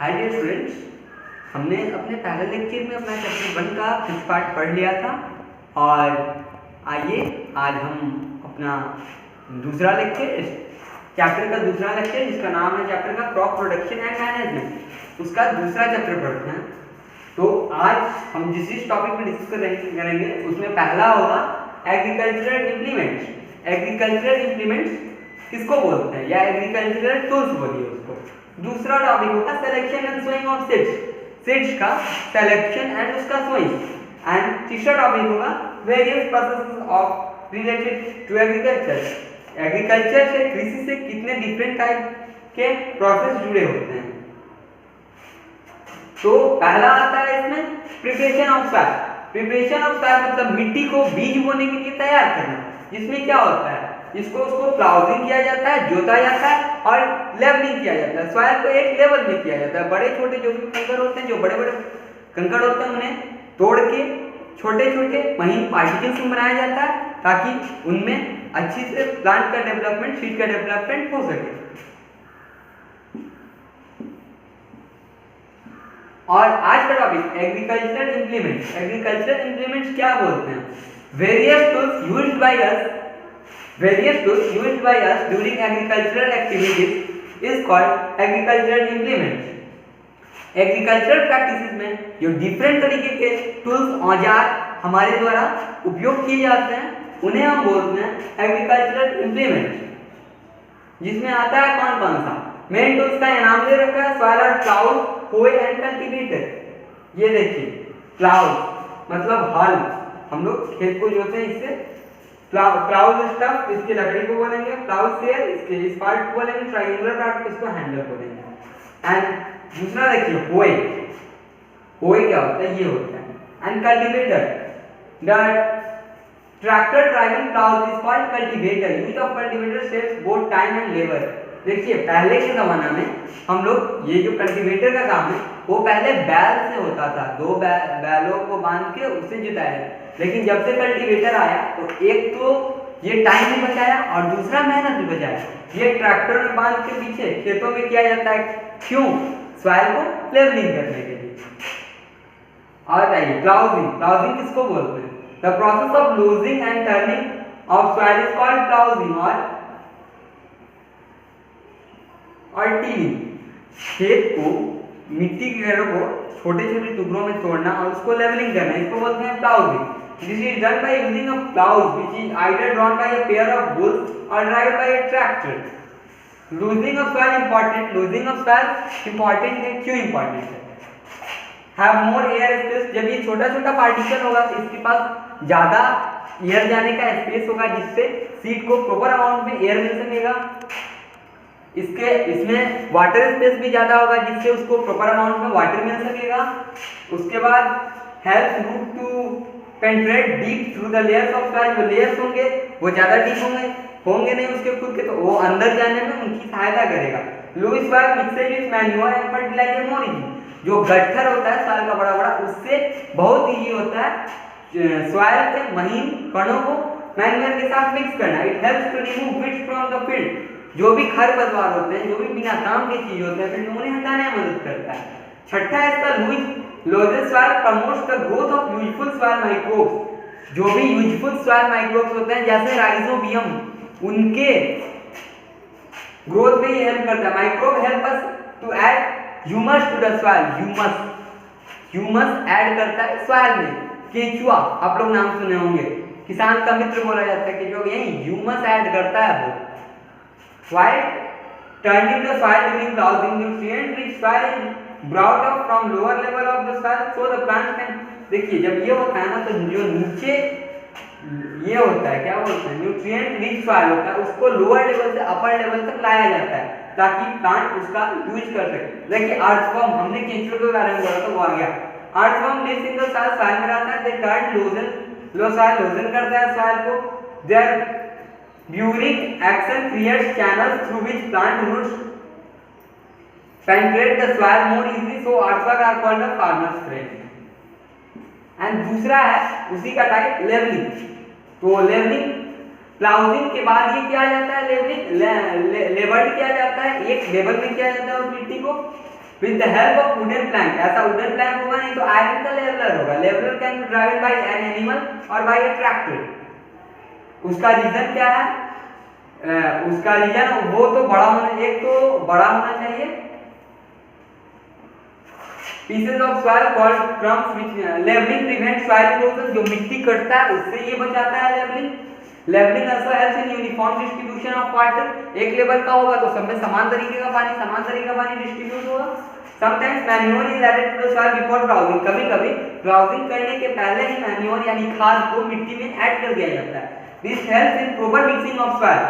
Hi dear students, हमने अपने पहले लेक्चर में अपना चैप्टर 1 का फिफ्थ पार्ट पढ़ लिया था और आइए आज हम अपना दूसरा लेक्चर चैप्टर का दूसरा लेक्चर जिसका नाम है चैप्टर का क्रॉप प्रोडक्शन एंड मैनेजमेंट उसका दूसरा चैप्टर पढ़ते हैं। तो आज हम जिस टॉपिक में डिस्कस करेंगे उसमें पहला होगा एग्रीकल्चरल इम्प्लीमेंट्स। एग्रीकल्चरल इम्प्लीमेंट्स किसको बोलते हैं या एग्रीकल्चरल टूल्स बोलिए उसको। दूसरा टॉपिक होगा selection and sowing of seeds का सिलेक्शन एंड उसका सोइंग। एंड तीसरा टॉपिक होगा various processes of related to agriculture. Agriculture से कृषि से कितने डिफरेंट टाइप के प्रोसेस जुड़े होते हैं। तो पहला आता है इसमें preparation of soil. Preparation of soil मतलब मिट्टी को बीज बोने के लिए तैयार करना, जिसमें क्या होता है उसको प्लाउजिंग किया जाता है, जोता जाता है और लेवलिंग किया जाता है। सॉइल को एक लेवल में किया जाता है। बड़े छोटे जो भी कंकड़ होते हैं, जो बड़े बड़े कंकड़ होते हैं उन्हें तोड़ के छोटे छोटे महीन पार्टिकल्स में बनाया जाता है ताकि उनमें अच्छी से प्लांट का डेवलपमेंट, सीड का डेवलपमेंट हो सके। और आज का topic agricultural implements. Agricultural implements क्या बोलते हैं? Various tools used by us during agricultural activities is called agricultural implements। Agricultural practices में जो डिफरेंट तरीके के टूल्स औजार हमारे द्वारा उपयोग किए जाते हैं उन्हें हम बोलते हैं एग्रीकल्चरल इम्प्लीमेंट्स। जिसमें आता है कौन कौन सा मेन टूल्स का नाम दे रखा है सॉइलर, प्लाउ, होए एंड कल्टीवेटर। ये देखिए प्लाउ मतलब हल, हम लोग खेत को जोते हैं इससे। प्लाउ स्टफ इसकी लकड़ी को बोलेंगे, प्लाउ शेयर इसके इस पार्ट को बोलेंगे, ट्रायंगुलर पार्ट को इसको हैंडल बोलेंगे। एंड दूसरा देखिए होए। होए क्या होता है? ये होता है। And cultivator, the tractor driving plough is called cultivator. Use of cultivator saves both time and labour. देखिए पहले के जमाना में हम लोग ये जो कल्टीवेटर का काम है वो पहले बैल से होता था। दो बैलों को बांध के उससे जुताया। लेकिन जब से कल्टीवेटर आया तो एक तो ये टाइम भी बचाया और दूसरा मेहनत भी बचाया। ये ट्रैक्टर में बांध के पीछे खेतों में किया जाता है, क्यों? सॉइल को लेवलिंग करने के लिए। और आइए प्लाउजिंग। प्लाउजिंग किसको बोलते हैं? The process of loosening and turning of soil is called ploughing और टीलिंग। खेत को, मिट्टी के घेरों को छोटे छोटे टुकड़ों में तोड़ना और उसको लेवलिंग करना, इसको बोलते हैं प्लाउजिंग। This is done by using a plough which is either drawn by a pair of bulls or driven by a tractor. Losing of soil important. Losing of soil important है, क्यों important है? Have more air space। जब ये छोटा छोटा particle होगा तो इसके पास ज्यादा एयर जाने का स्पेस होगा जिससे सीड को प्रॉपर अमाउंट में एयर मिल सकेगा। इसमें वाटर स्पेस भी ज्यादा होगा जिससे उसको प्रॉपर अमाउंट में वाटर मिल सकेगा। उसके बाद help root to penetrate deep through the layers of soil. जो लेयर्स होंगे वो ज्यादा डीप होंगे नहीं उसके खुद के, तो वो अंदर जाने में उनकी सहायता करेगा। Loose soil mixes with manure and fertilizer more easy. जो गट्ठर होता है सॉइल का बड़ा बड़ा, उससे बहुत इजी होता है सॉइल के महीन कणों को मैन्योर के साथ मिक्स करना। It helps to remove weeds from the field. जो भी खरपतवार होते हैं, जो भी बिना काम की चीज होते हैं, फिर उन्हें हटाने में मदद करता है। छठा है इसका loose soil promotes the growth of useful soil microbes. जो भी यूजफुल सॉइल माइक्रोब्स होते हैं जैसे राइजोबियम, उनके ग्रोथ में ये हेल्प करता है। Microbe help us to add humus to the soil. Humus add करता है सॉइल में। केचुआ आप लोग नाम सुने होंगे, किसान का मित्र बोला जाता है कि जो यही ह्यूमस ऐड करता है वो। While turning the soil during ploughing, nutrient-rich soil is brought up from lower level of the soil so the plant can। देखिए जब ये होता है ना तो जो नीचे ये होता है क्या बोलते हैं न्यूट्रिएंट रिच सॉइल होता है उसको लोअर लेवल से अपर लेवल तक लाया जाता है ताकि प्लांट उसका यूज कर सके। देखिए अर्थवर्म, हमने केंचुए के बारे में बोला तो वो आ गया। Earthworm lives in the soil, soil में रहता है। दे टर्न लोजन करता है सॉइल को। Their Burring action creates channels through which plant roots penetrate the soil more easily, so earthworms are called the farmer's friend। And दूसरा है उसी का टाइप लेवलिंग। तो लेवलिंग प्लाउजिंग के बाद ये किया जाता है, लेवलिंग लेवल्ड किया जाता है, एक लेवल में किया जाता है उस मिट्टी को। With the help of wooden plank, ऐसा वुडन प्लैंक होगा नहीं तो आयरन का लेवलर होगा। Leveller can be driven by an animal और बाय अ ट्रैक्टर। उसका रीजन क्या है? उसका रीजन वो तो बड़ा होना, एक तो बड़ा होना चाहिए, pieces of soil called crumbs which levelling prevent soil erosion, जो मिट्टी कटता है उससे ये बचाता है levelling. Levelling also helps in uniform distribution of water, एक लेवल का होगा तो सब में समान तरीके का पानी डिस्ट्रीब्यूट होगा। Sometimes manure is added to the soil before browsing, कभी-कभी ब्राउजिंग करने के पहले ही मैन्योर यानी खाद को मिट्टी में ऐड कर दिया जाता है। This helps in proper mixing of soil,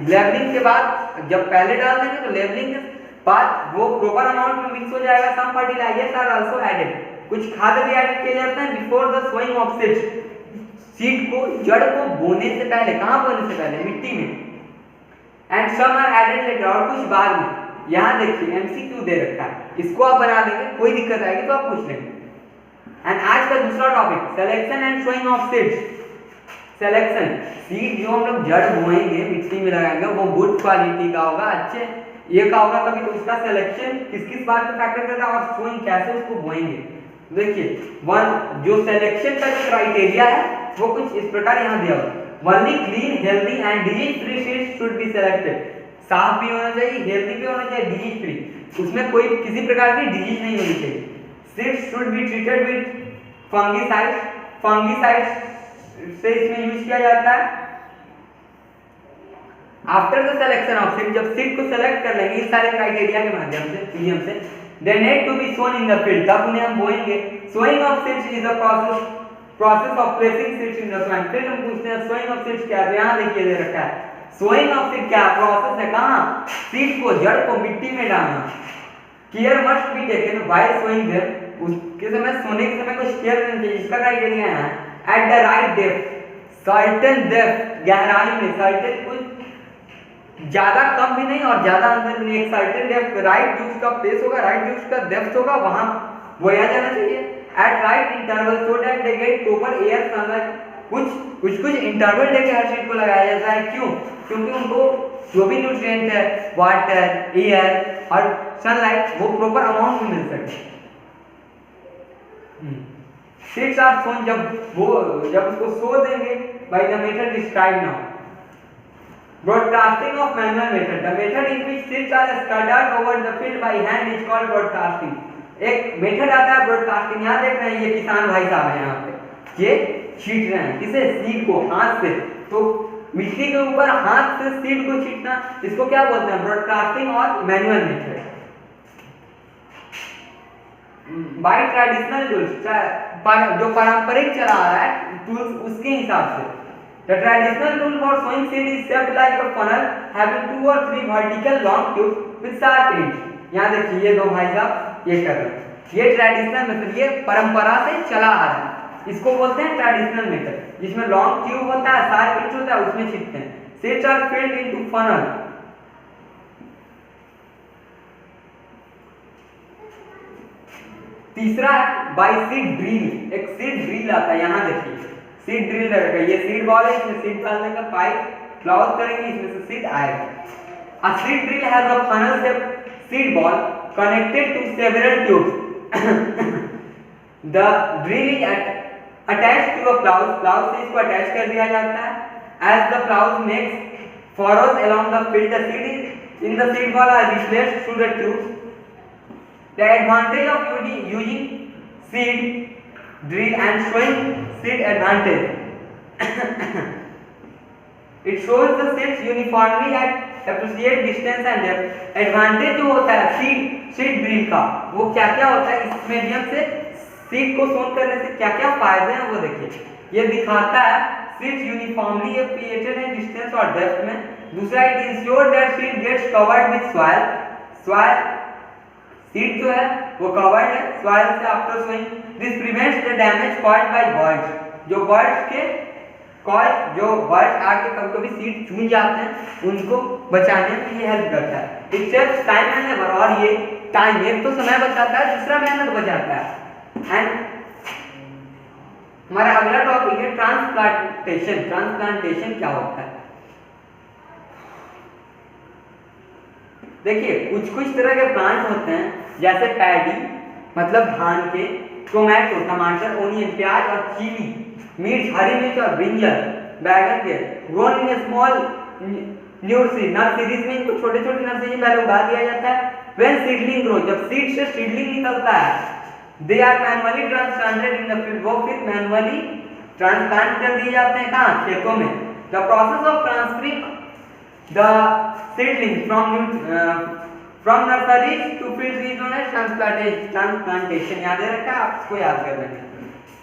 levelling के बाद जब पहले डाल देंगे तो लेवलिंग के बाद वो प्रॉपर अमाउंट में मिक्स हो जाएगा। Some fertilizers are also added, कुछ खाद भी ऐड किए जाते हैं before the sowing of seeds, seed को जड़ को बोने से पहले, कहां बोने से पहले? मिट्टी में। And some are added later, और कुछ बाद में। यहां देखिए एमसीक्यू दे रखा है, इसको आप बना देंगे, कोई दिक्कत आएगी तो आप पूछ लेंगे। एंड आज का दूसरा topic selection and sowing of seeds. Selection, seed जो हम लोग जड़ बोएंगे मिट्टी में लगाएंगे वो गुड क्वालिटी का होगा, अच्छे ये का होगा, तभी तो उसका सिलेक्शन किस किस बात पे फैक्टर करता है, और सोइंग कैसे उसको बोएंगे। देखिए वन जो सिलेक्शन का जो क्राइटेरिया है वो कुछ इस प्रकार यहाँ दिया हुआ, only clean healthy and disease free seeds should be selected, साफ भी होना चाहिए, हेल्दी भी होना चाहिए, डिजीज फ्री, उसमें कोई किसी प्रकार की डिजीज नहीं होनी चाहिए। Seeds should be treated with fungicides, fungicides से इसमें यूज किया जाता है। After the selection of seed, जब सीड को सेलेक्ट कर लेंगे इस सारे क्राइटेरिया के माध्यम से, पीएम से, they need to be sown in the field, तब उन्हें हम बोएंगे। Sowing of seeds is a process of placing seeds in the soil. फिर हम पूछते हैं सोइंग ऑफ सीड्स क्या है, यहां देखिए दे रखा है सोइंग ऑफ सीड क्या प्रोसेस है, कहां? सीड को, जड़ को मिट्टी में डालना। Care must be taken while sowing them, उसके समय, सोने के समय कुछ केयर करना चाहिए, इसका क्राइटेरिया है at the right depth, certain depth, गहराई में, सर्टेन कुछ ज्यादा कम भी नहीं और ज्यादा अंदर भी नहीं, एक सर्टेन डेप्थ, राइट जो उसका प्लेस होगा, राइट जो उसका डेप्थ होगा वहां बोया जाना चाहिए। At right interval so that they get proper air sunlight, कुछ इंटरवल देके हर चीज को लगाया जाता है, क्यों? क्योंकि उनको जो भी न्यूट्रिएंट है, वाटर, एयर और सनलाइट, वो प्रॉपर अमाउंट में मिल सके। सीड्स आर सोन, जब उसको सो देंगे by the method described now. Broadcasting of manual method, the method in which seeds are scattered over the field by hand is called broadcasting। एक method आता है ब्रॉडकास्टिंग, यहाँ देख रहे हैं ये किसान भाई साहब हैं यहाँ पे, ये छींट रहे हैं किसे? सीड को हाथ से, तो मिट्टी के ऊपर हाथ से सीड को छींटना, इसको क्या बोलते हैं? ब्रॉडकास्टिंग और manual method. By traditional tools, जो पारंपरिक चला आ रहा है टूल्स, उसके हिसाब से। The traditional tool for sowing seed is shaped like a funnel having 2 or 3 vertical long tubes with sharp ends। यहाँ देखिए ये दो भाई साहब ये कर रहे हैं, ये ट्रेडिशनल मेथड, ये परंपरा से चला आ रहा है, इसको बोलते हैं ट्रेडिशनल मेथड, जिसमें लॉन्ग ट्यूब होता है, शार्प एंड होता है, उसमें छींटते हैं। Seeds are filled into funnel। तीसरा है बाय सीड ड्रिल, एक सीड ड्रिल आता है, यहाँ देखिए सीड ड्रिल रहेगा, ये सीड बॉल है, इसमें सीड डालने का पाइप क्लोज करेंगे, इसमें से सीड आएगा। A seed drill has a funnel shaped seed ball connected to several tubes। The drill is attached to a plough, plough से इसको अटैच कर दिया जाता है। As the plough makes furrows along the field, the seed in the seed ball are replaced through the tubes। The advantage of using seed drill and showing seed advantage। It shows the seeds uniformly at appropriate distance and depth। Advantage जो होता है seed drill का, वो क्या क्या होता है, इस मीडियम से सीड को सोन करने से क्या क्या फायदे हैं वो देखिए, ये दिखाता है सीड्स यूनिफॉर्मली एप्रोप्रिएटेड है डिस्टेंस और डेप्थ में। दूसरा, it insure that seed gets covered with soil, seed जो है वो कवर्ड है सॉइल से after sowing. This prevents the damage caused by birds, जो बर्ड्स आके कभी-कभी सीड चुन जाते हैं, उनको बचाने में ये हेल्प करता है। It saves time and labour, और ये टाइम, एक तो समय बचाता है, दूसरा मेहनत बचाता है। एंड हमारा अगला टॉपिक है ट्रांसप्लांटेशन। ट्रांसप्लांटेशन क्या होता है? देखिए कुछ कुछ तरह के प्लांट होते हैं जैसे पैडी मतलब धान के, टोमेटो टमाटर, ओनियन प्याज और चिली मिर्च, हरी मिर्च और ब्रिंजल बैगन के, ग्रोन इन स्मॉल नर्सरीज में इनको छोटे छोटे नर्सरी में पहले उगा दिया जाता है। व्हेन सीडलिंग ग्रो, जब सीड से सीडलिंग निकलता है, they are manually transplanted in the field, वो फिर मैनुअली ट्रांसप्लांट कर दिए जाते हैं कहाँ, खेतों में। The process of transferring the seedling from nursery to field is known as transplantation. याद रखा, आपको याद कर लेना।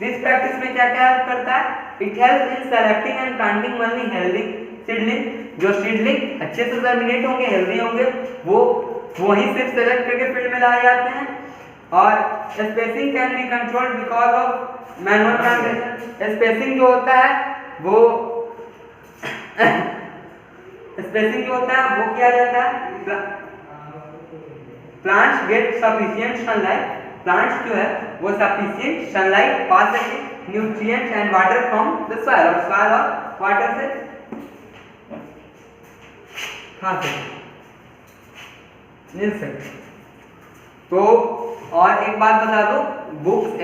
दिस प्रैक्टिस में क्या क्या हेल्प करता है, it help in selecting and planting only healthy seedling, जो सीडलिंग अच्छे से जर्मिनेट होंगे, हेल्दी होंगे, वो ही सिर्फ सेलेक्ट करके फील्ड में लाए जाते हैं। और spacing can be controlled because of manual plantation. Spacing जो होता है वो स्पेसिंग जो होता है वो किया जाता है, plants get sufficient sunlight, plants जो है वो सफिशिएंट सनलाइट पा सके, nutrients and water from the soil, और सॉइल और वाटर से खा सके, मिल सके। तो और एक बात बता दो, बुक्स